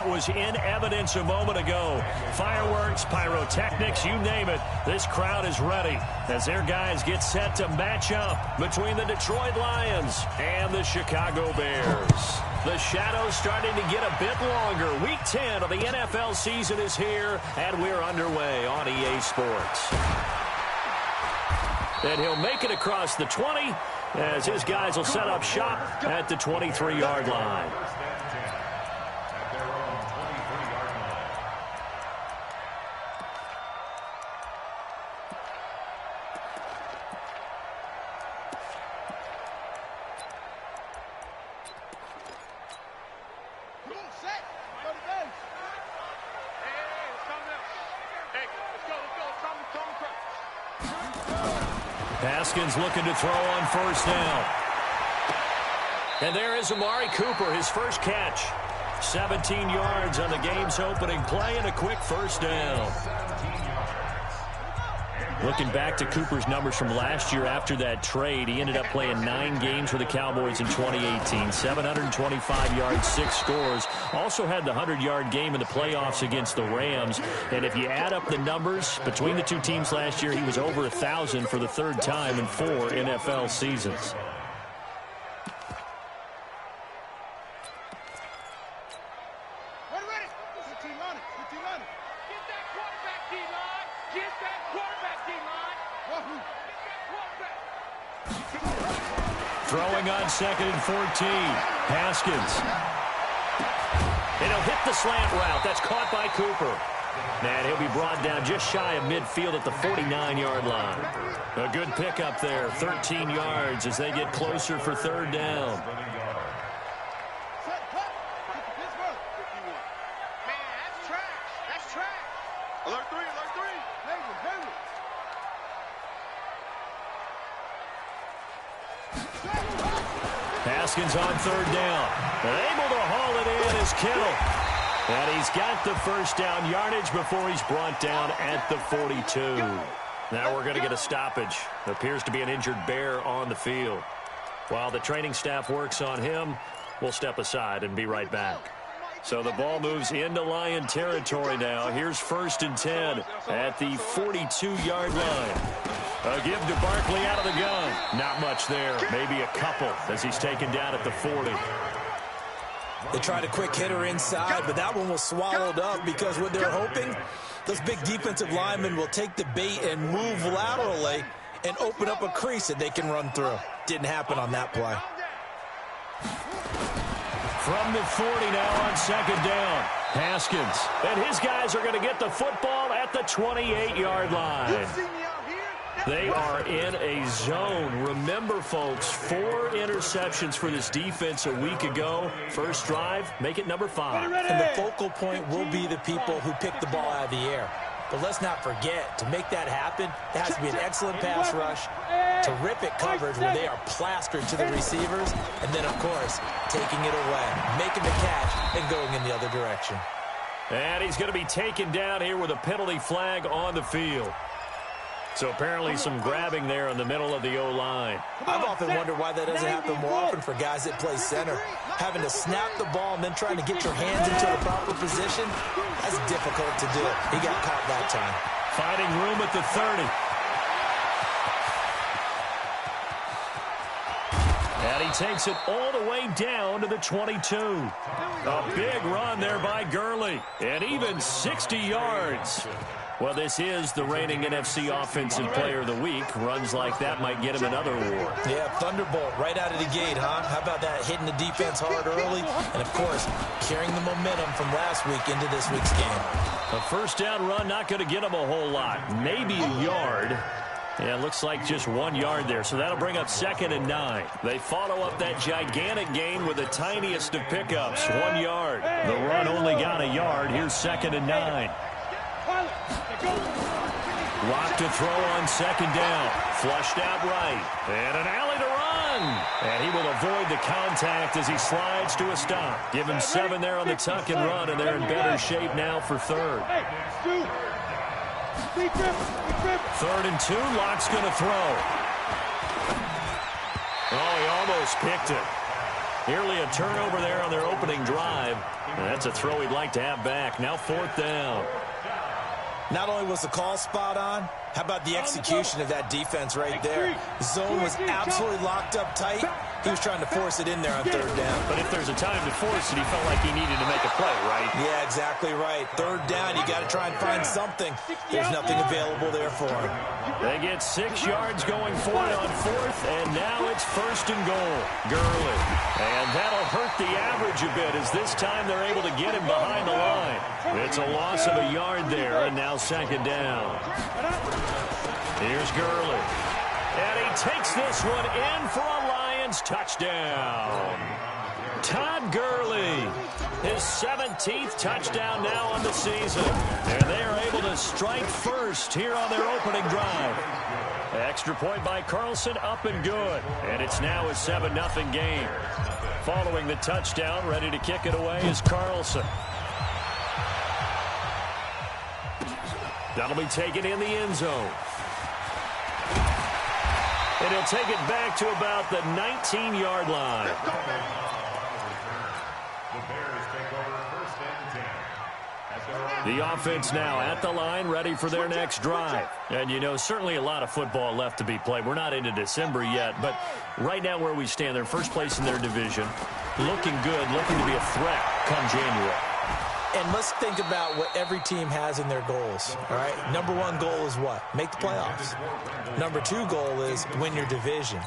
was in evidence a moment ago. Fireworks, pyrotechnics, you name it. This crowd is ready as their guys get set to match up between the Detroit Lions and the Chicago Bears. The shadow's starting to get a bit longer. Week 10 of the NFL season is here, and we're underway on EA Sports. And he'll make it across the 20 as his guys will set up shop at the 23-yard line. Haskins looking to throw on first down. And there is Amari Cooper, his first catch. 17 yards on the game's opening play and a quick first down. Looking back to Cooper's numbers from last year after that trade, he ended up playing 9 games for the Cowboys in 2018. 725 yards, 6 scores. Also had the 100-yard game in the playoffs against the Rams. And if you add up the numbers between the two teams last year, he was over 1,000 for the third time in 4 NFL seasons. Throwing on 2nd and 14. Haskins. And he'll hit the slant route. That's caught by Cooper. And he'll be brought down just shy of midfield at the 49-yard line. A good pickup there. 13 yards as they get closer for third down. Haskins on third down. And able to haul it in is Kittle. And he's got the first down yardage before he's brought down at the 42. Now we're going to get a stoppage. Appears to be an injured Bear on the field. While the training staff works on him, we'll step aside and be right back. So the ball moves into Lion territory now. Here's 1st and 10 at the 42-yard line. A give to Barkley out of the gun. Not much there. Maybe a couple as he's taken down at the 40. They tried a quick hitter inside, but that one was swallowed up because what they're hoping, those big defensive linemen will take the bait and move laterally and open up a crease that they can run through. Didn't happen on that play. From the 40 now on 2nd down. Haskins. And his guys are going to get the football at the 28-yard line. They are in a zone. Remember, folks, 4 interceptions for this defense a week ago. First drive, make it number 5. And the focal point will be the people who pick the ball out of the air. But let's not forget, to make that happen, it has to be an excellent pass rush, terrific coverage where they are plastered to the receivers, and then, of course, taking it away, making the catch, and going in the other direction. And he's going to be taken down here with a penalty flag on the field. So apparently some grabbing there in the middle of the O-line. I've often wondered why that doesn't happen more often for guys that play center. Having to snap the ball and then trying to get your hands into the proper position, that's difficult to do. He got caught that time. Fighting room at the 30. And he takes it all the way down to the 22. A big run there by Gurley. And even 60 yards. Well, this is the reigning NFC Offensive Player of the Week. Runs like that might get him another award. Yeah, thunderbolt right out of the gate, huh? How about that, hitting the defense hard early? And, of course, carrying the momentum from last week into this week's game. A first down run not going to get him a whole lot. Maybe a yard. Yeah, it looks like just 1 yard there. So that'll bring up 2nd and 9. They follow up that gigantic gain with the tiniest of pickups, 1 yard. The run only got a yard. Here's 2nd and 9. Lock to throw on 2nd down. Flushed out right. And an alley to run. And he will avoid the contact as he slides to a stop. Give him 7 there on the tuck and run, and they're in better shape now for 3rd. 3rd and 2. Lock's going to throw. Oh, he almost picked it. Nearly a turnover there on their opening drive. And that's a throw he'd like to have back. Now 4th down. Not only was the call spot on, how about the execution of that defense right there? The zone was absolutely locked up tight. He was trying to force it in there on 3rd down. But if there's a time to force it, he felt like he needed to make a play, right? Yeah, exactly right. 3rd down, you got to try and find something. There's nothing available there for him. They get 6 yards going for it on 4th, and now it's 1st and goal. Gurley. And that'll hurt the average a bit as this time they're able to get him behind the line. It's a loss of a yard there, and now 2nd down. Here's Gurley. And he takes this one in for a Lions touchdown. Todd Gurley, his 17th touchdown now on the season. And they are able to strike first here on their opening drive. Extra point by Carlson, up and good. And it's now a 7-0 game. Following the touchdown, ready to kick it away is Carlson. That'll be taken in the end zone. And he'll take it back to about the 19-yard line. The offense now at the line, ready for their next drive. And, you know, certainly a lot of football left to be played. We're not into December yet, but right now where we stand, they're first place in their division, looking good, looking to be a threat come January. And let's think about what every team has in their goals, all right? Number 1 goal is what? Make the playoffs. Number 2 goal is win your division.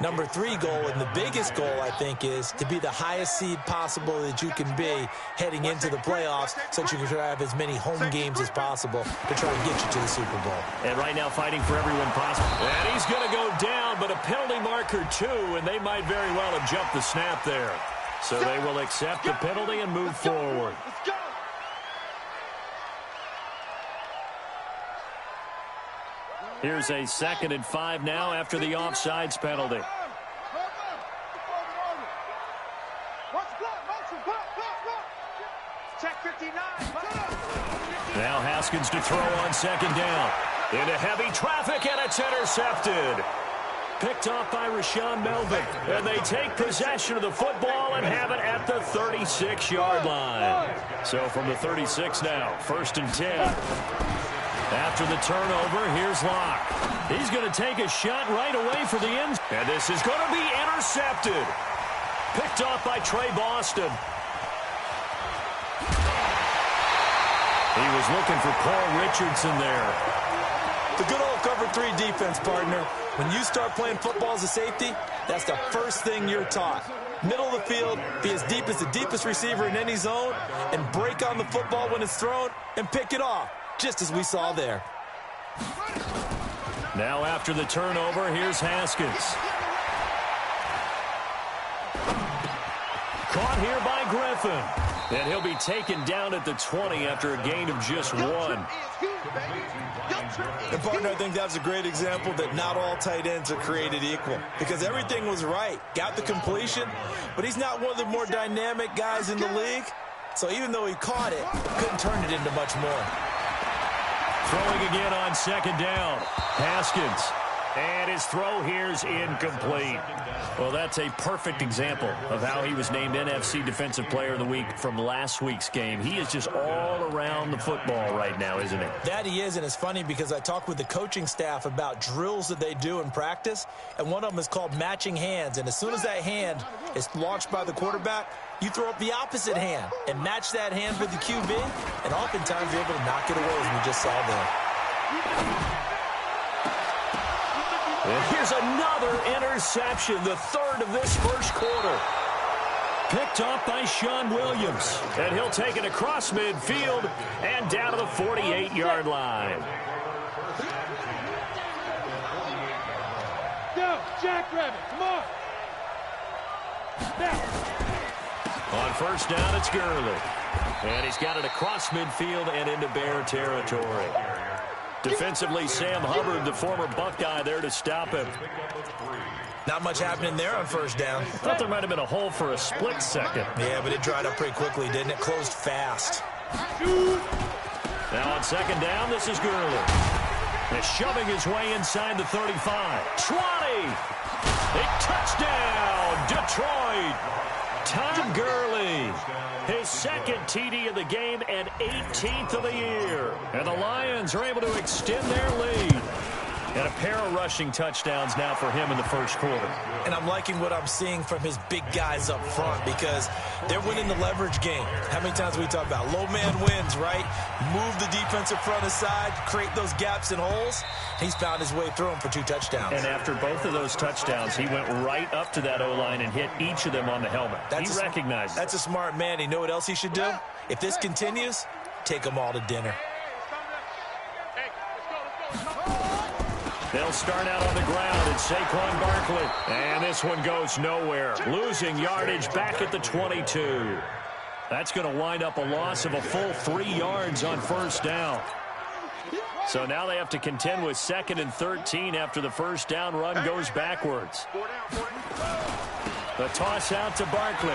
Number 3 goal, and the biggest goal, I think, is to be the highest seed possible that you can be heading into the playoffs so that you can try to have as many home games as possible to try and get you to the Super Bowl. And right now fighting for everyone possible. And he's going to go down, but a penalty marker, too, and they might very well have jumped the snap there. So they will accept the penalty and move forward. Here's a 2nd and 5 now after the offsides penalty. Now Haskins to throw on 2nd down. Into heavy traffic, and it's intercepted. Picked off by Rashawn Melvin. And they take possession of the football and have it at the 36-yard line. So from the 36 now, 1st and 10. After the turnover, here's Locke. He's going to take a shot right away for the end. And this is going to be intercepted. Picked off by Trey Boston. He was looking for Paul Richardson there. The good old cover 3 defense, partner. When you start playing football as a safety, that's the first thing you're taught. Middle of the field, be as deep as the deepest receiver in any zone, and break on the football when it's thrown and pick it off, just as we saw there. Now after the turnover, here's Haskins. Caught here by Griffin. And he'll be taken down at the 20 after a gain of just 1. And, partner, I think that's a great example that not all tight ends are created equal. Because everything was right. Got the completion, but he's not one of the more dynamic guys in the league. So even though he caught it, couldn't turn it into much more. Throwing again on 2nd down. Haskins. And his throw here is incomplete. Well, that's a perfect example of how he was named NFC Defensive Player of the Week from last week's game. He is just all around the football right now, isn't he? That he is, and it's funny because I talked with the coaching staff about drills that they do in practice, and one of them is called matching hands. And as soon as that hand is launched by the quarterback, you throw up the opposite hand and match that hand with the QB, and oftentimes you're able to knock it away, as we just saw there. And here's another interception, the 3rd of this first quarter. Picked off by Sean Williams. And he'll take it across midfield and down to the 48-yard line. Go, Jackrabbit, come on. Now. On 1st down, it's Gurley. And he's got it across midfield and into Bear territory. Defensively, Sam Hubbard, the former Buckeye, there to stop him. Not much happening there on 1st down. Thought there might have been a hole for a split second. Yeah, but it dried up pretty quickly, didn't it? Closed fast. Now on 2nd down, this is Gurley. He's shoving his way inside the 35. 20! A touchdown, Detroit! Todd Gurley, his second TD of the game and 18th of the year. And the Lions are able to extend their lead. And a pair of rushing touchdowns now for him in the first quarter. And I'm liking what I'm seeing from his big guys up front because they're winning the leverage game. How many times we talk about low man wins, right? Move the defensive front aside, create those gaps and holes. He's found his way through them for 2 touchdowns. And after both of those touchdowns, he went right up to that O-line and hit each of them on the helmet. He recognized it. That's a smart man. You know what else he should do? If this continues, take them all to dinner. They'll start out on the ground. It's Saquon Barkley. And this one goes nowhere. Losing yardage back at the 22. That's going to wind up a loss of a full 3 yards on first down. So now they have to contend with 2nd and 13 after the first down run goes backwards. The toss out to Barkley.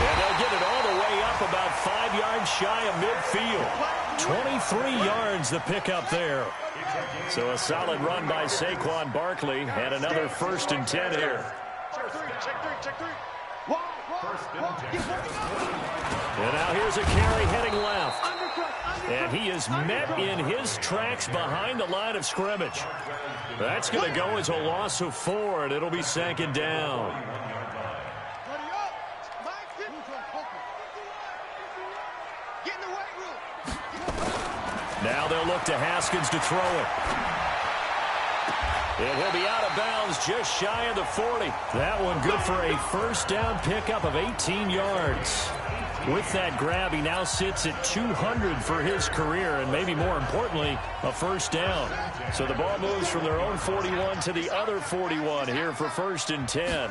And they'll get it all the way up about 5 yards shy of midfield. 23 yards the pickup there. So a solid run by Saquon Barkley and another 1st and 10 here. And now here's a carry heading left. And he is met in his tracks behind the line of scrimmage. That's going to go as a loss of 4, and it'll be 2nd down. Now they'll look to Haskins to throw it. And he'll be out of bounds just shy of the 40. That one good for a first down pickup of 18 yards. With that grab, he now sits at 200 for his career, and maybe more importantly, a first down. So the ball moves from their own 41 to the other 41 here for 1st and 10.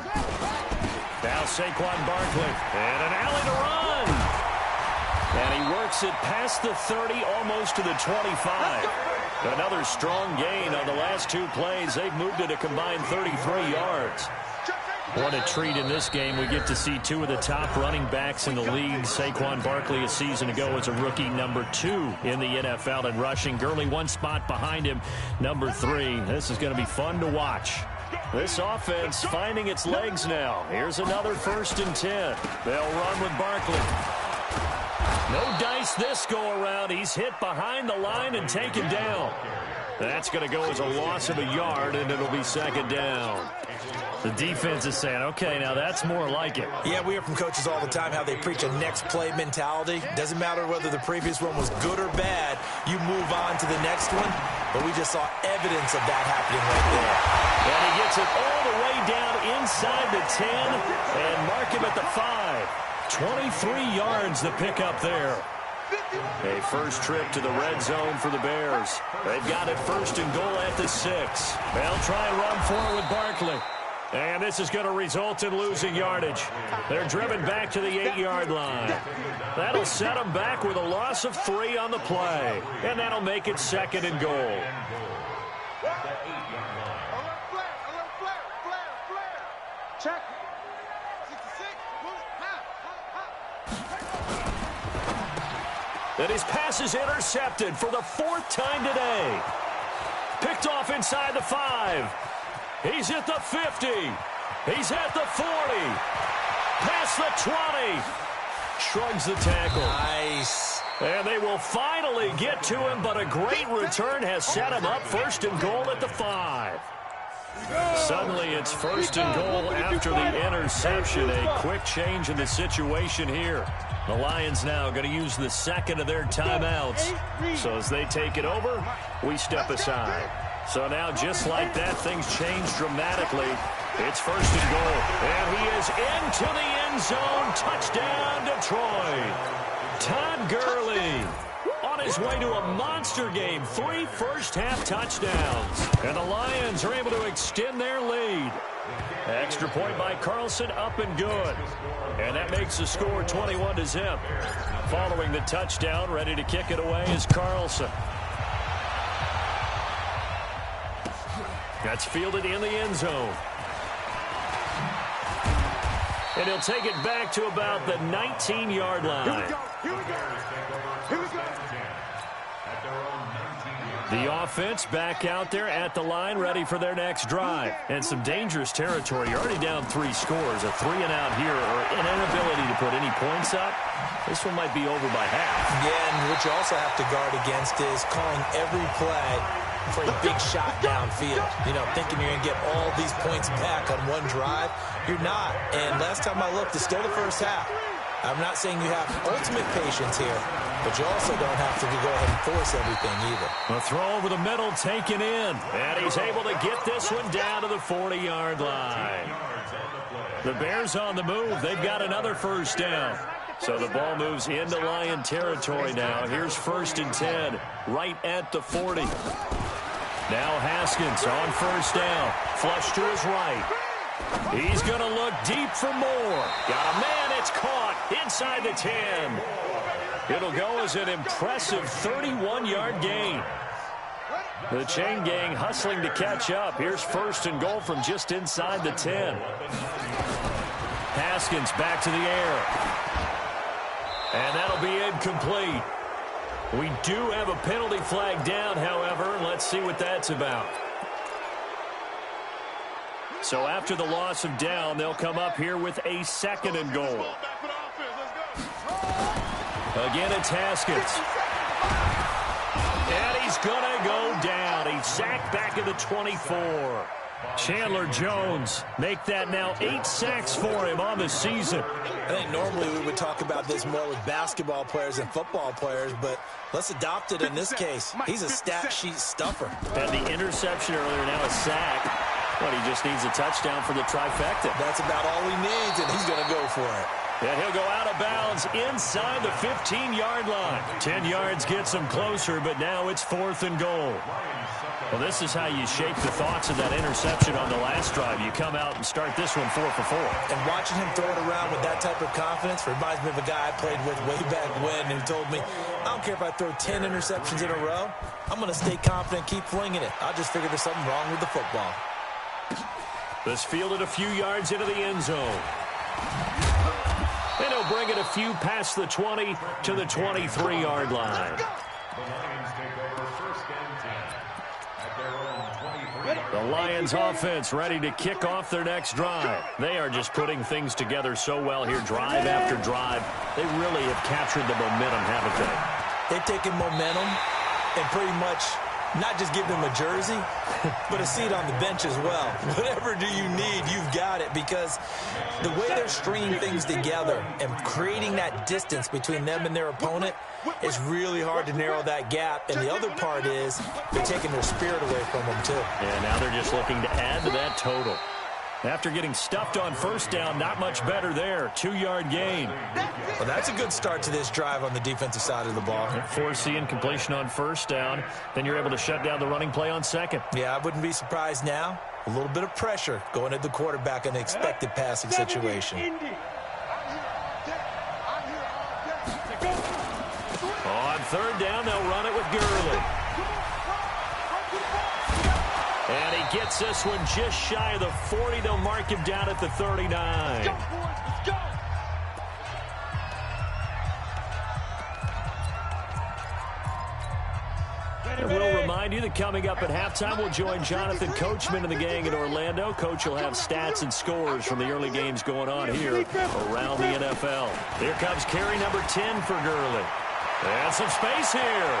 Now Saquon Barkley, and an alley to run. And he works it past the 30, almost to the 25. Another strong gain on the last 2 plays. They've moved it a combined 33 yards. What a treat in this game. We get to see 2 of the top running backs in the league. Saquon Barkley a season ago was a rookie number 2 in the NFL in rushing. Gurley 1 spot behind him, number 3. This is going to be fun to watch. This offense finding its legs now. Here's another 1st and 10. They'll run with Barkley. No dice this go-around. He's hit behind the line and taken down. That's going to go as a loss of a yard, and it'll be 2nd down. The defense is saying, okay, now that's more like it. Yeah, we hear from coaches all the time how they preach a next play mentality. Doesn't matter whether the previous one was good or bad. You move on to the next one. But we just saw evidence of that happening right there. And he gets it all the way down inside the 10 and mark him at the 5. 23 yards the pickup there. A first trip to the red zone for the Bears. They've got it 1st and goal at the 6. They'll try and run forward with Barkley. And this is going to result in losing yardage. They're driven back to the 8-yard line. That'll set them back with a loss of 3 on the play. And that'll make it 2nd and goal. Check. And his pass is intercepted for the 4th time today. Picked off inside the 5. He's at the 50. He's at the 40. Past the 20. Shrugs the tackle. Nice. And they will finally get to him, but a great return has set him up 1st and goal at the 5. Suddenly it's 1st and goal after the interception. A quick change in the situation here. The Lions now going to use the 2nd of their timeouts. So as they take it over, we step aside. So now just like that, things change dramatically. It's 1st and goal. And he is into the end zone. Touchdown, Detroit. Todd Gurley on his way to a monster game. 3 first-half touchdowns. And the Lions are able to extend their lead. Extra point by Carlson, up and good. And that makes the score 21-0. Following the touchdown, ready to kick it away is Carlson. That's fielded in the end zone. And he'll take it back to about the 19-yard line. Here we go. Here we go. Here we go. The offense back out there at the line, ready for their next drive. And some dangerous territory. You're already down 3 scores. A 3-and-out here, or an inability to put any points up. This one might be over by half. Yeah, and what you also have to guard against is calling every play for a big shot downfield. You know, thinking you're going to get all these points back on one drive. You're not. And last time I looked, it's still the first half. I'm not saying you have ultimate patience here, but you also don't have to go ahead and force everything either. A throw over the middle taken in. And he's able to get this one down to the 40-yard line. The Bears on the move. They've got another first down. So the ball moves into Lion territory now. Here's 1st and 10, right at the 40. Now Haskins on first down. Flush to his right. He's going to look deep for more. Got a man. It's caught inside the 10. It'll go as an impressive 31-yard gain. The chain gang hustling to catch up. Here's 1st and goal from just inside the 10. Haskins back to the air. And that'll be incomplete. We do have a penalty flag down, however. Let's see what that's about. So after the loss of down, they'll come up here with a 2nd and goal. Again, it's Haskins. And he's going to go down. He's sacked back at the 24. Chandler Jones make that now 8 sacks for him on the season. I think normally we would talk about this more with basketball players and football players, but let's adopt it in this case. He's a stat sheet stuffer. And the interception earlier, now a sack. But he just needs a touchdown for the trifecta. That's about all he needs, and he's going to go for it. And he'll go out of bounds inside the 15-yard line. 10 yards gets him closer, but now it's 4th and goal. Well, this is how you shape the thoughts of that interception on the last drive. You come out and start this one 4 for 4. And watching him throw it around with that type of confidence reminds me of a guy I played with way back when who told me, I don't care if I throw 10 interceptions in a row. I'm going to stay confident, keep flinging it. I just figure there's something wrong with the football. This fielded a few yards into the end zone. And he'll bring it a few past the 20 to the 23-yard line. The Lions offense ready to kick off their next drive. They are just putting things together so well here, drive after drive. They really have captured the momentum, haven't they? They've taken momentum and pretty much not just give them a jersey, but a seat on the bench as well. Whatever do you need, you've got it, because the way they're stringing things together and creating that distance between them and their opponent is really hard to narrow that gap. And the other part is they're taking their spirit away from them, too. And now they're just looking to add to that total. After getting stuffed on first down, not much better there. 2-yard gain. Well, that's a good start to this drive on the defensive side of the ball. Forcing completion on first down. Then you're able to shut down the running play on second. Yeah, I wouldn't be surprised now. A little bit of pressure going at the quarterback in an expected passing situation. On third down, they'll run it with Gurley. And he gets this one just shy of the 40. They'll mark him down at the 39. And we'll remind you that coming up at halftime, we'll join Jonathan Coachman and the gang in Orlando. Coach will have stats and scores from the early games going on here around the NFL. Here comes carry number 10 for Gurley. And some space here.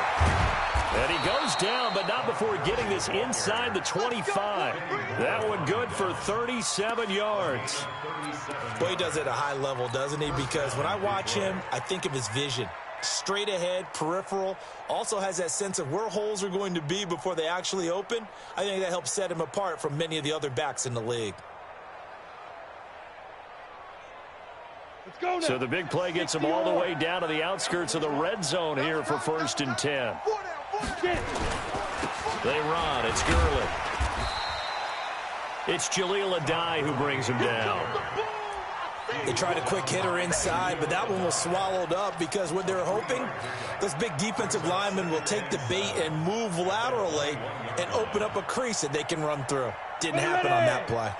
And he goes down, but not before getting this inside the 25. That one good for 37 yards. Well, he does it at a high level, doesn't he? Because when I watch him, I think of his vision. Straight ahead, peripheral, also has that sense of where holes are going to be before they actually open. I think that helps set him apart from many of the other backs in the league. So the big play gets him all the way down to the outskirts of the red zone here for 1st and 10. They run. It's Gurley. It's Jaleel Adai who brings him down. They tried a quick hitter inside, but that one was swallowed up because what they're hoping, those big defensive linemen will take the bait and move laterally and open up a crease that they can run through. Didn't happen on that play.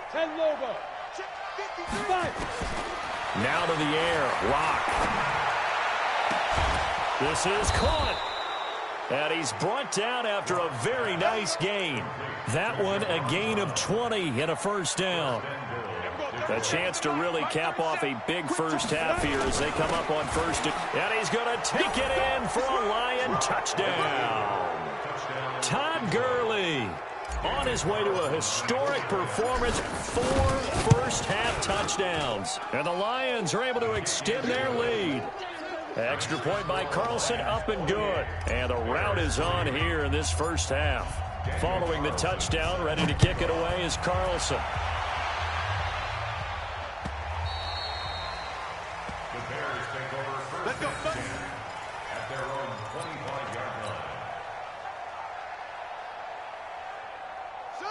Now to the air. Lock. This is caught. And he's brought down after a very nice gain. That one a gain of 20 and a first down. A chance to really cap off a big first half here as they come up on first. And he's going to take it in for a Lion touchdown. Todd Gurley on his way to a historic performance, 4 first-half touchdowns. And the Lions are able to extend their lead. Extra point by Carlson, up and good. And the route is on here in this first half. Following the touchdown, ready to kick it away is Carlson.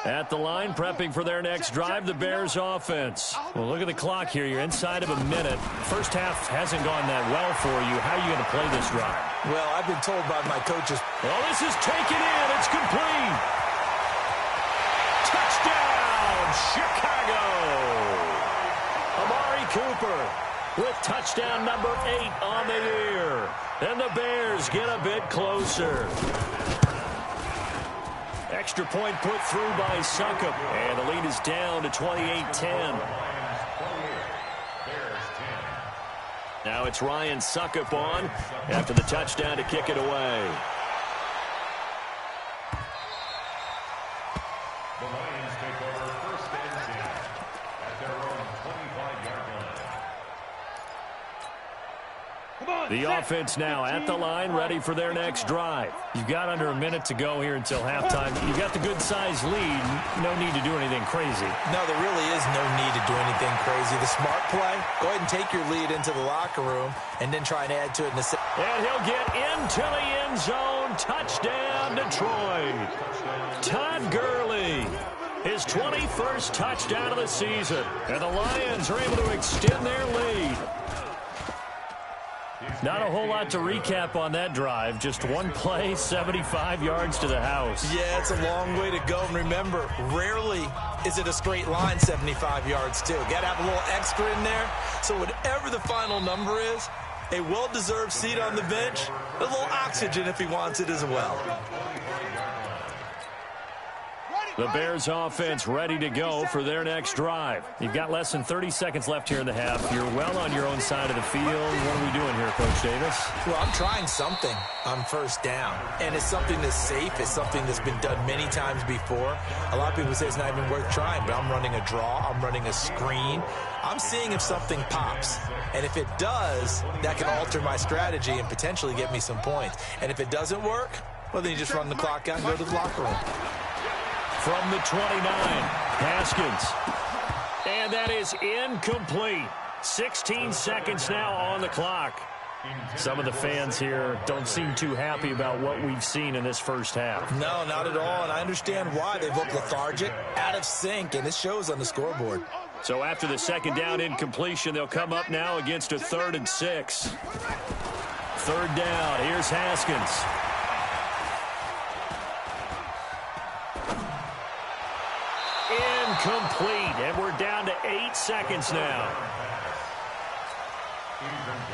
At the line, prepping for their next drive, the Bears offense. Well, look at the clock here. You're inside of a minute. First half hasn't gone that well for you. How are you going to play this drive? Well, I've been told by my coaches. Well, this is taken in. It's complete. Touchdown, Chicago. Amari Cooper with touchdown number 8 on the year. And the Bears get a bit closer. Extra point put through by Succop. And the lead is down to 28-10. Now it's Ryan Succop on after the touchdown to kick it away. The Lions take over first and 10 at their own 25-yard line. The offense now at the line, ready for their next drive. You've got under a minute to go here until halftime. You've got the good-sized lead. No need to do anything crazy. No, there really is no need to do anything crazy. The smart play, go ahead and take your lead into the locker room and then try and add to it in the second. And he'll get into the end zone. Touchdown, Detroit. Todd Gurley, his 21st touchdown of the season. And the Lions are able to extend their lead. Not a whole lot to recap on that drive. Just one play, 75 yards to the house. Yeah, it's a long way to go. And remember, rarely is it a straight line 75 yards, too. Got to have a little extra in there. So whatever the final number is, a well-deserved seat on the bench, a little oxygen if he wants it as well. The Bears offense ready to go for their next drive. You've got less than 30 seconds left here in the half. You're well on your own side of the field. What are we doing here, Coach Davis? Well, I'm trying something on first down. And it's something that's safe. It's something that's been done many times before. A lot of people say it's not even worth trying, but I'm running a draw. I'm running a screen. I'm seeing if something pops. And if it does, that can alter my strategy and potentially get me some points. And if it doesn't work, well, then you just run the clock out and go to the locker room. From the 29, Haskins. And that is incomplete. 16 seconds now on the clock. Some of the fans here don't seem too happy about what we've seen in this first half. No, not at all, and I understand why. They've looked lethargic, out of sync, and it shows on the scoreboard. So after the second down incompletion, they'll come up now against a 3rd and 6. Third down, here's Haskins. Incomplete, and we're down to 8 seconds now.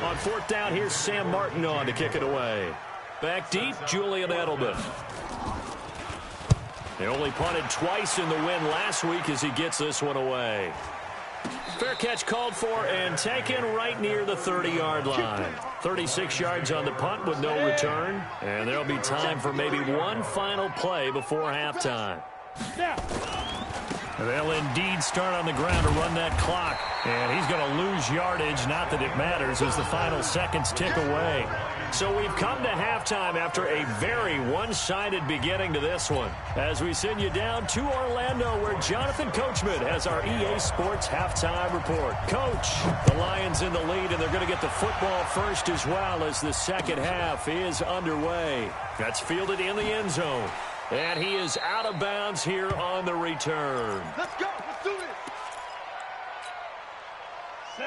On 4th down, here's Sam Martin on to kick it away. Back deep, Julian Edelman. They only punted twice in the win last week as he gets this one away. Fair catch called for and taken right near the 30-yard line. 36 yards on the punt with no return, and there'll be time for maybe one final play before halftime. They'll indeed start on the ground to run that clock. And he's going to lose yardage, not that it matters, as the final seconds tick away. So we've come to halftime after a very one-sided beginning to this one. As we send you down to Orlando, where Jonathan Coachman has our EA Sports halftime report. Coach, the Lions in the lead, and they're going to get the football first as well as the second half is underway. That's fielded in the end zone. And he is out of bounds here on the return. Let's go. Let's do this.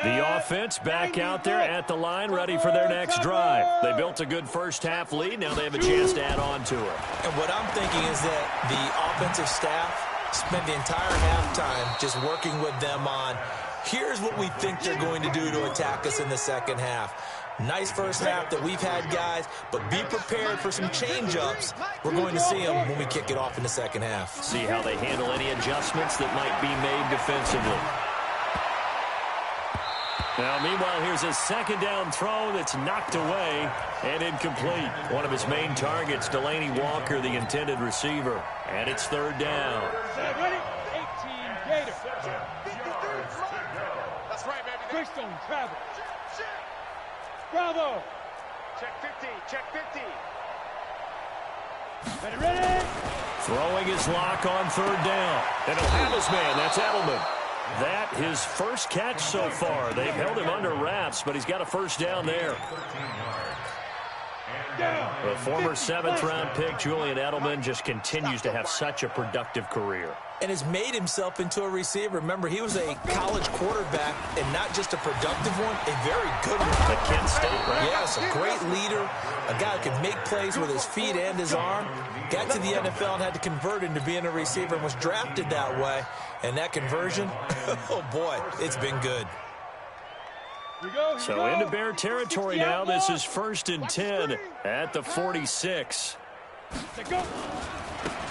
The offense back out there at the line, ready for their next drive. They built a good first half lead. Now they have a chance to add on to it. And what I'm thinking is that the offensive staff spent the entire halftime just working with them on Here's what we think they're going to do to attack us in the second half. Nice first half that we've had, guys, but be prepared for some change-ups. We're going to see them when we kick it off in the second half. See how they handle any adjustments that might be made defensively. Now, meanwhile, here's a second down throw that's knocked away and incomplete. One of his main targets, Delaney Walker, the intended receiver. And it's third down. Ready? 18 Gators. That's right, baby. Quickstone travel. Bravo. Check 50. Check 50. Ready? Throwing his lock on third down. And he'll have his man. That's Edelman. That his first catch so far. They've held him under wraps, but he's got a first down there. The former seventh-round pick, Julian Edelman, just continues to have such a productive career. And has made himself into a receiver. Remember, he was a college quarterback, and not just a productive one, a very good one. At Kent State, right? Yes, a great leader, a guy who can make plays with his feet and his arm. Got to the NFL and had to convert into being a receiver and was drafted that way. And that conversion, oh boy, it's been good. So into Bear territory now. This is 1st and 10 at the 46.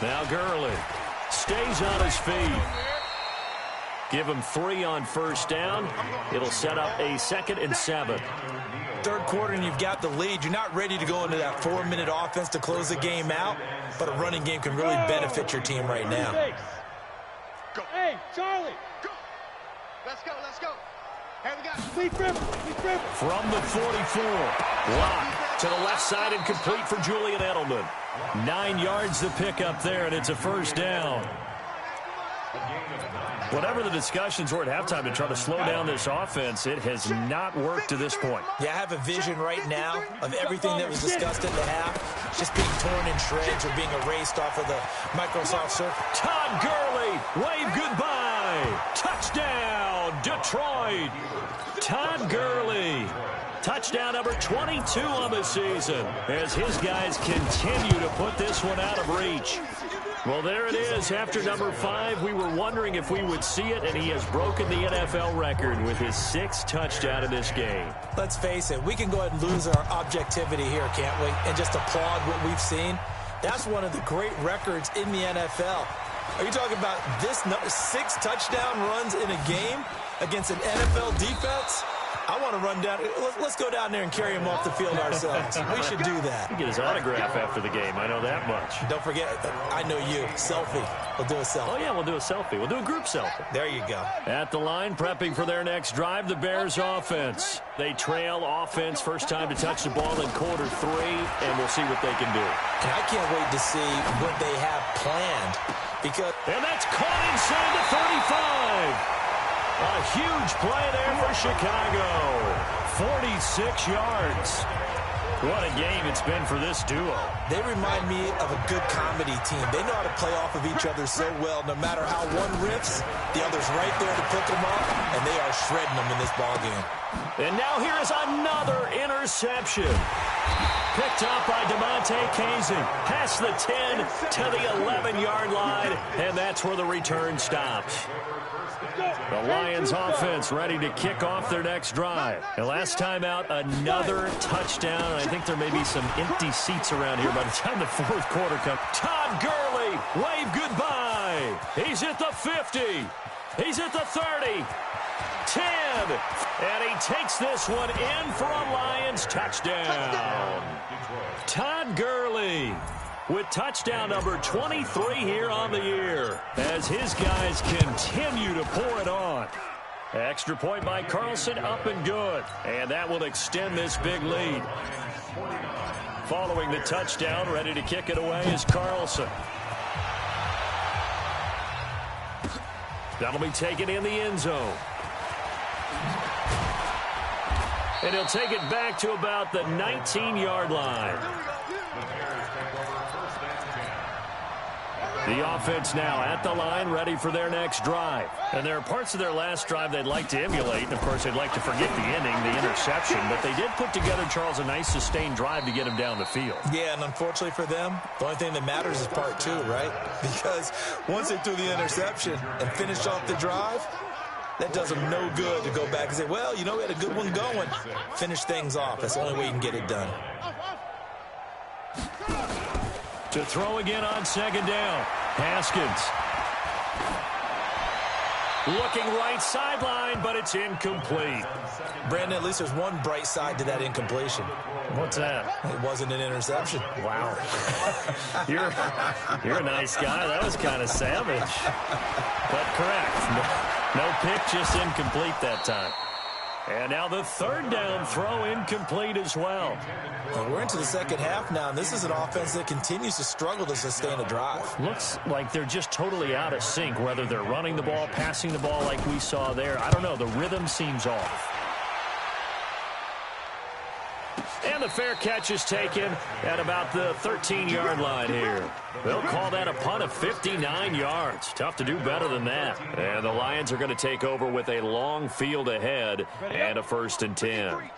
Now Gurley stays on his feet. Give him 3 on first down. It'll set up a 2nd and 7. Third quarter and you've got the lead. You're not ready to go into that 4-minute offense to close the game out, but a running game can really benefit your team right now. Hey, Charlie. Go. Let's go. Let's go. Hey, we got From the 44. Lock to the left side and complete for Julian Edelman. 9 yards to pick up there, and it's a first down. Whatever the discussions were at halftime to try to slow down this offense, it has not worked to this point. Yeah, I have a vision right now of everything that was discussed at the half just being torn in shreds or being erased off of the Microsoft Surface. Todd Gurley, wave goodbye. Touchdown, Detroit. Todd Gurley. Touchdown number 22 on the season as his guys continue to put this one out of reach. Well, there it is. After number 5, we were wondering if we would see it, and he has broken the NFL record with his 6th touchdown in this game. Let's face it, we can go ahead and lose our objectivity here, can't we? And just applaud what we've seen. That's one of the great records in the NFL. Are you talking about this 6 touchdown runs in a game against an NFL defense? I want to run down. Let's go down there and carry him off the field ourselves. We should do that. Get his autograph after the game. I know that much. Don't forget, I know you. Selfie. We'll do a selfie. Oh, yeah, we'll do a selfie. We'll do a group selfie. There you go. At the line, prepping for their next drive, the Bears offense. They trail offense, first time to touch the ball in quarter 3, and we'll see what they can do. And I can't wait to see what they have planned. And that's caught inside the 35. A huge play there for Chicago. 46 yards. What a game it's been for this duo. They remind me of a good comedy team. They know how to play off of each other so well. No matter how one riffs, the other's right there to pick them up, and they are shredding them in this ballgame. And now here is another interception. Picked up by DeMonte Casey. Past the 10 to the 11-yard line, and that's where the return stops. The Lions offense ready to kick off their next drive. And last time out, another touchdown. I think there may be some empty seats around here by the time the fourth quarter comes. Todd Gurley, wave goodbye. He's at the 50. He's at the 30. 10. And he takes this one in for a Lions touchdown. Todd Gurley with touchdown number 23 here on the year as his guys continue to pour it on. Extra point by Carlson, up and good. And that will extend this big lead. Following the touchdown, ready to kick it away is Carlson. That'll be taken in the end zone. And he'll take it back to about the 19-yard line. The offense now at the line, ready for their next drive. And there are parts of their last drive they'd like to emulate. And, of course, they'd like to forget the inning, the interception. But they did put together, Charles, a nice sustained drive to get him down the field. Yeah, and unfortunately for them, the only thing that matters is part 2, right? Because once they threw the interception and finished off the drive, That does them no good to go back and say, well, you know, we had a good one going. Finish things off. That's the only way you can get it done. To throw again on second down. Haskins. Looking right sideline, but it's incomplete. Brandon, at least there's one bright side to that incompletion. What's that? It wasn't an interception. Wow. You're a nice guy. That was kind of savage. But correct. No pick, just incomplete that time. And now the third down throw incomplete as well. And we're into the second half now, and this is an offense that continues to struggle to sustain a drive. Looks like they're just totally out of sync, whether they're running the ball, passing the ball like we saw there. I don't know. The rhythm seems off. And the fair catch is taken at about the 13-yard line here. They'll call that a punt of 59 yards. Tough to do better than that. And the Lions are going to take over with a long field ahead and a 1st and 10.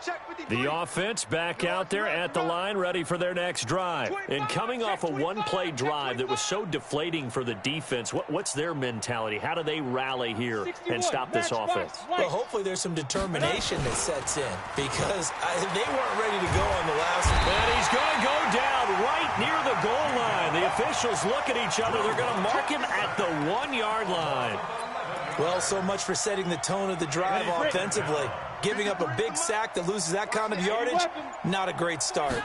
The offense back out there at the line, ready for their next drive. And coming off a one-play drive that was so deflating for the defense, what's their mentality? How do they rally here and stop this offense? Well, hopefully there's some determination that sets in, because they weren't ready to go on the last one. And he's going to go down right near the goal line. The officials look at each other. They're going to mark him at the 1-yard line. Well, so much for setting the tone of the drive offensively. Giving up a big sack that loses that kind of yardage, not a great start.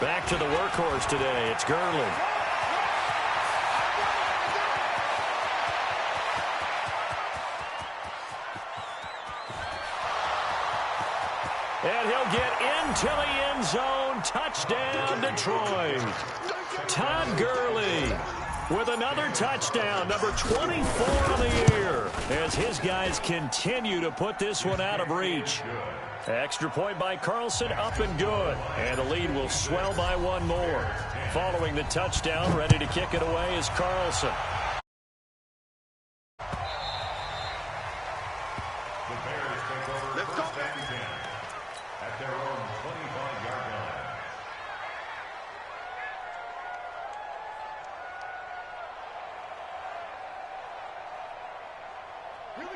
Back to the workhorse today. It's Gurley. And he'll get into the end zone. Touchdown, Detroit. Todd Gurley with another touchdown, number 24 on the year, as his guys continue to put this one out of reach. Extra point by Carlson, up and good. And the lead will swell by one more. Following the touchdown, ready to kick it away is Carlson.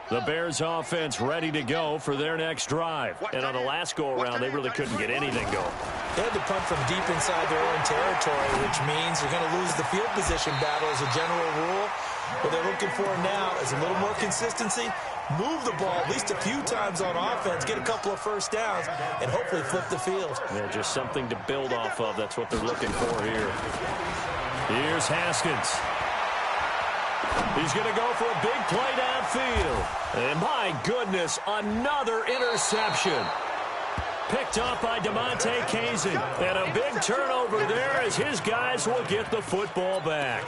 The Bears offense ready to go for their next drive. And on the last go-around, they really couldn't get anything going. They had to punt from deep inside their own territory, which means you're going to lose the field position battle as a general rule. What they're looking for now is a little more consistency, move the ball at least a few times on offense, get a couple of first downs, and hopefully flip the field. Yeah, just something to build off of. That's what they're looking for here. Here's Haskins. He's going to go for a big play downfield. And my goodness, another interception. Picked up by DeMonte Kazin. And a big turnover there as his guys will get the football back.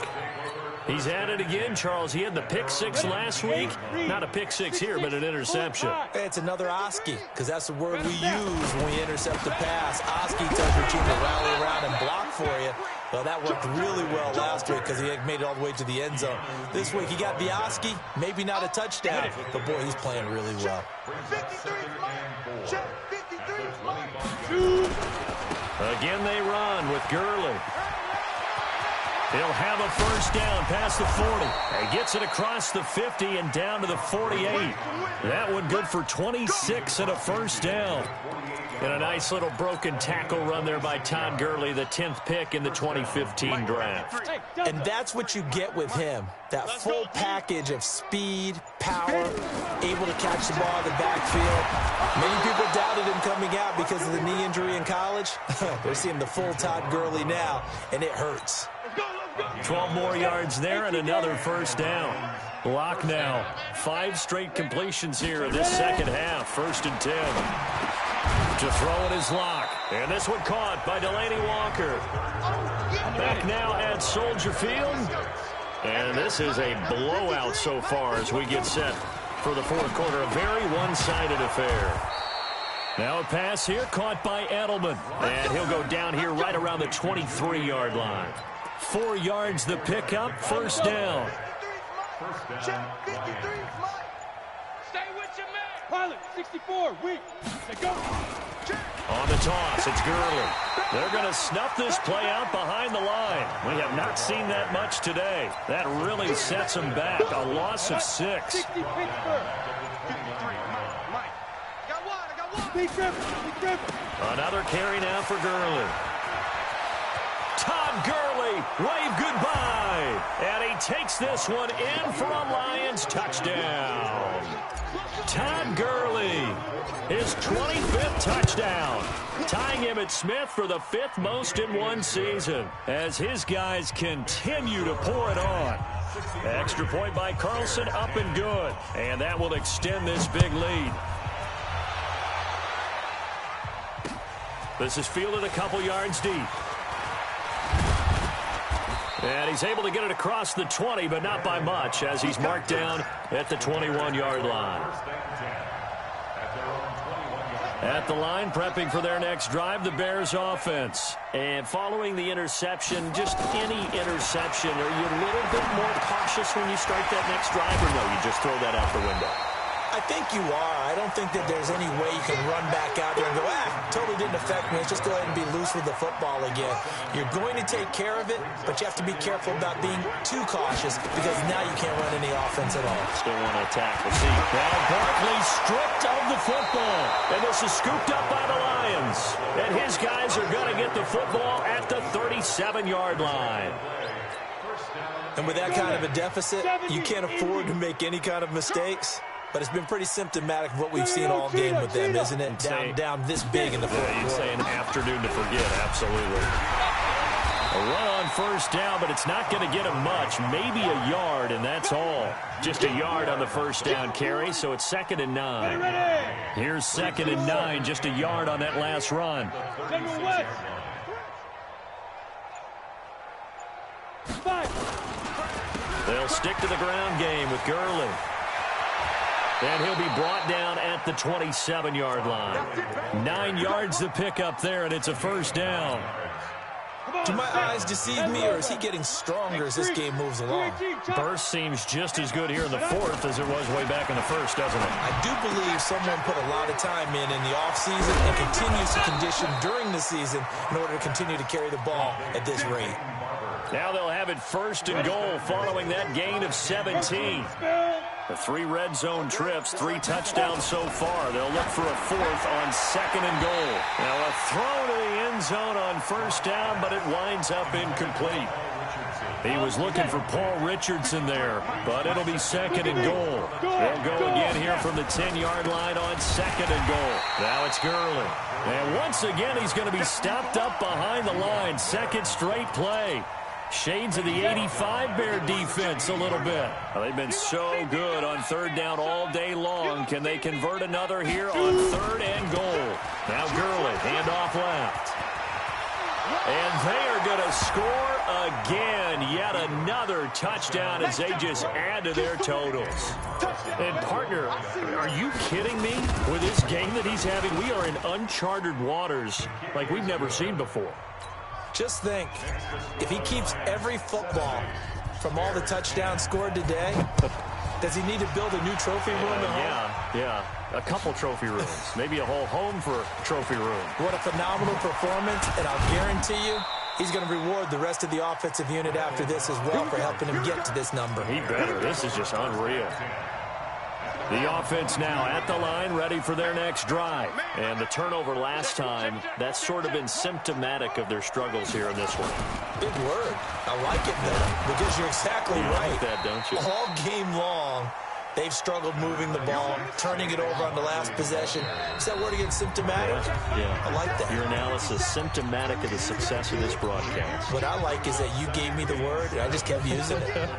He's at it again, Charles. He had the pick six last week. Not a pick six here, but an interception. It's another Oski, because that's the word we use when we intercept the pass. Oski tells your team to rally around and block for you. Well, that worked really well last week because he made it all the way to the end zone. This week, he got the Oski, maybe not a touchdown, but boy, he's playing really well. Again, they run with Gurley. He'll have a first down past the 40. He gets it across the 50 and down to the 48. That one good for 26 and a first down. And a nice little broken tackle run there by Todd Gurley, the 10th pick in the 2015 draft. And that's what you get with him, that full package of speed, power, able to catch the ball in the backfield. Many people doubted him coming out because of the knee injury in college. They're seeing the full Todd Gurley now, and it hurts. 12 more yards there and another first down. Lock now. 5 straight completions here in this second half. 1st and 10. To throw it is Lock. And this one caught by Delaney Walker. Back now at Soldier Field. And this is a blowout so far as we get set for the fourth quarter. A very one-sided affair. Now a pass here caught by Edelman. And he'll go down here right around the 23-yard line. 4 yards the pickup, first down. Check 53, stay with your man. Pilot, 64, weak. Go. On the toss, it's Gurley. They're going to snuff this play out behind the line. We have not seen that much today. That really sets them back. A loss of 6. 60 Pittsburgh. Another carry now for Gurley. Todd Gurley, wave goodbye. And he takes this one in for a Lions touchdown. Todd Gurley, his 25th touchdown, tying him at Smith for the 5th most in one season as his guys continue to pour it on. Extra point by Carlson, up and good. And that will extend this big lead. This is fielded a couple yards deep. And he's able to get it across the 20, but not by much, as he's marked down at the 21-yard line. At the line, prepping for their next drive, the Bears offense. And following the interception, just any interception, are you a little bit more cautious when you start that next drive, or no, you just throw that out the window? I think you are. I don't think that there's any way you can run back out there and go, totally didn't affect me. Let's just go ahead and be loose with the football again. You're going to take care of it, but you have to be careful about being too cautious because now you can't run any offense at all. Still want to attack. We'll see. Now Barkley stripped of the football. And this is scooped up by the Lions. And his guys are going to get the football at the 37-yard line. And with that kind of a deficit, you can't afford to make any kind of mistakes. But it's been pretty symptomatic of what we've seen all game with them, isn't it? Down this big in the fourth quarter. You'd say an afternoon to forget, absolutely. A run on first down, but it's not going to get him much. Maybe a yard, and that's all. Just a yard on the first down carry, so it's 2nd and 9. Here's 2nd and 9, just a yard on that last run. They'll stick to the ground game with Gurley. And he'll be brought down at the 27-yard line. 9 yards to pick up there, and it's a first down. Do my eyes deceive me, or is he getting stronger as this game moves along? Burst seems just as good here in the fourth as it was way back in the first, doesn't it? I do believe someone put a lot of time in the offseason and continues to condition during the season in order to continue to carry the ball at this rate. Now they'll have it 1st and goal following that gain of 17. The 3 red zone trips, 3 touchdowns so far. They'll look for a 4th on 2nd and goal. Now a throw to the end zone on first down, but it winds up incomplete. He was looking for Paul Richardson there, but it'll be 2nd and goal. They'll go again here from the 10-yard line on 2nd and goal. Now it's Gurley. And once again, he's going to be stopped up behind the line. 2nd straight play. Shades of the 85 Bear defense a little bit. Well, they've been so good on 3rd down all day long. Can they convert another here on 3rd and goal? Now Gurley, handoff left. And they are going to score again. Yet another touchdown as they just add to their totals. And, partner, are you kidding me? With this game that he's having, we are in uncharted waters like we've never seen before. Just think, if he keeps every football from all the touchdowns scored today, does he need to build a new trophy room at home? Yeah. A couple trophy rooms. Maybe a whole home for a trophy room. What a phenomenal performance, and I'll guarantee you he's going to reward the rest of the offensive unit after this as well for helping him get to this number. He better. This is just unreal. The offense now at the line, ready for their next drive. And the turnover last time, that's sort of been symptomatic of their struggles here in this one. Big word. I like it, though, because you're exactly right. You like that, don't you? All game long, they've struggled moving the ball, turning it over on the last possession. Is that word again, symptomatic? Yeah. I like that. Your analysis, symptomatic of the success of this broadcast. What I like is that you gave me the word, and I just kept using it.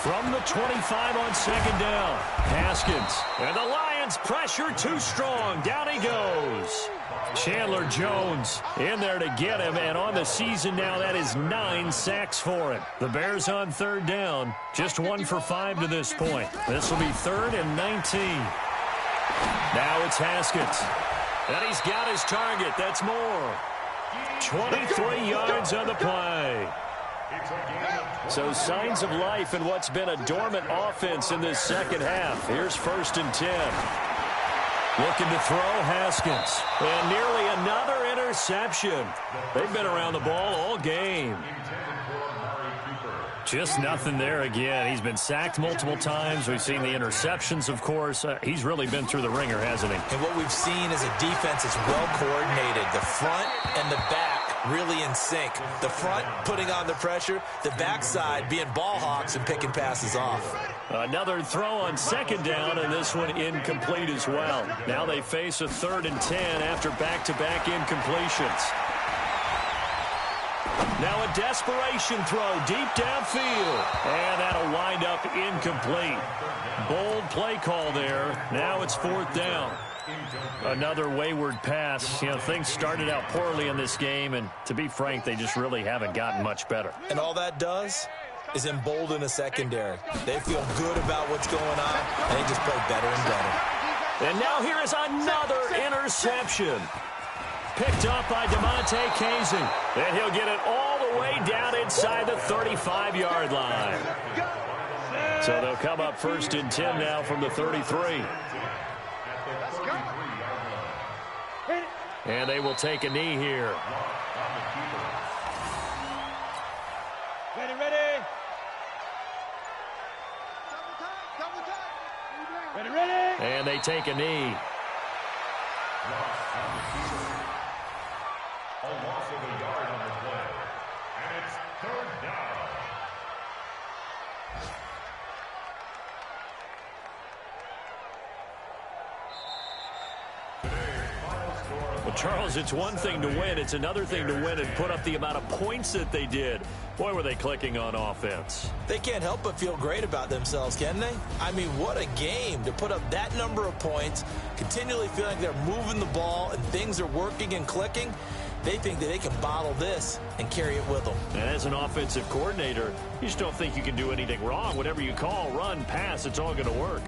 From the 25 on 2nd down, Haskins. And the Lions pressure too strong. Down he goes. Chandler Jones in there to get him. And on the season now, that is 9 sacks for him. The Bears on 3rd down. Just 1 for 5 to this point. This will be 3rd and 19. Now it's Haskins. And he's got his target. That's more. 23 yards on the play. So signs of life in what's been a dormant offense in this second half. Here's 1st and 10. Looking to throw, Haskins. And nearly another interception. They've been around the ball all game. Just nothing there again. He's been sacked multiple times. We've seen the interceptions, of course. He's really been through the ringer, hasn't he? And what we've seen is a defense that's well coordinated. The front and the back really in sync. The front putting on the pressure, the backside being ball hawks and picking passes off. Another throw on second down, and this one incomplete as well. Now they face a 3rd and 10 after back-to-back incompletions. Now a desperation throw deep downfield. And that'll wind up incomplete. Bold play call there. Now it's 4th down. Another wayward pass. You know, things started out poorly in this game, and to be frank, they just really haven't gotten much better. And all that does is embolden a secondary. They feel good about what's going on, and they just play better and better. And now here is another interception. Picked up by DeMonte Casey. And he'll get it all the way down inside the 35-yard line. So they'll come up 1st and 10 now from the 33. And they will take a knee here. Ready, ready. Ready, ready. And they take a knee. A loss of a yard on the play. And it's 3rd down. Well, Charles, it's one thing to win. It's another thing to win and put up the amount of points that they did. Boy, were they clicking on offense. They can't help but feel great about themselves, can they? I mean, what a game to put up that number of points, continually feeling like they're moving the ball and things are working and clicking. They think that they can bottle this and carry it with them. And as an offensive coordinator, you just don't think you can do anything wrong. Whatever you call, run, pass, it's all going to work.